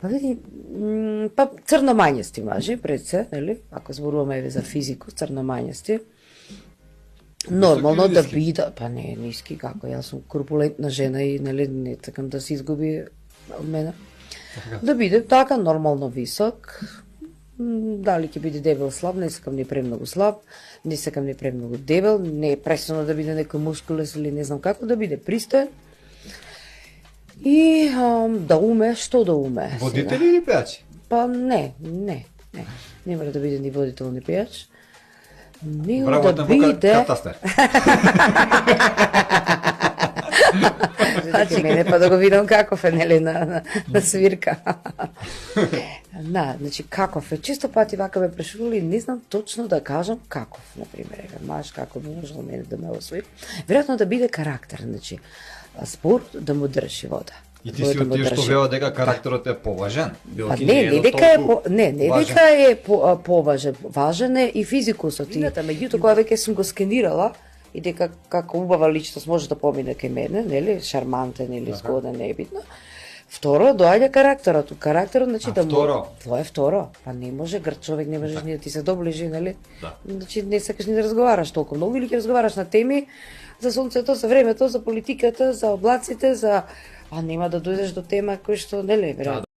Па види, црномањести мажи, пред се, нели? Ако зборуваме еве за физику, црномањести. Нормално да биде, па не, ниски како, јас сум корпулентна жена и нели не сакам да се изгуби од мене. Да биде така нормално висок. Дали ќе биде дебел слаб, не сакам ни премногу слаб, не сакам ни премногу дебел, не е пресилно да биде некој мускулес или не знам како, да биде пристоен. И да уме, што да уме? Водител или пејачи? Па не. Не мора да биде ни водител, ни пејач. Не да биде катастер. Значи, мене па да го видам каков е, нели, на свирка. Значи, каков е. Често пати вака ме прашували, не знам точно да кажам каков, например, маж, како би можел мене да ме освои. Веројатно да биде карактер, значи, спор да му држи вода. И ти си од тие што веа дека карактерот е поважен. Не дека е поважен, важен е и физикусот. Меѓутоа, кога веќе сум го скенирала, и дека како убава личност може да помине кај мене, нели, шармантен или згоден, не е битно. Второ, доаѓа карактерот. Карактерот, значи да му... Тоа е второ. Па не може грд човек, не можеш ни да ти се доближи, нели? Значи не сакаш ни да разговараш толку многу или ќе разговараш на теми за сонцето, за времето, за политиката, за облаците, за... А нема да дојдеш до тема кој што, нели, веројатно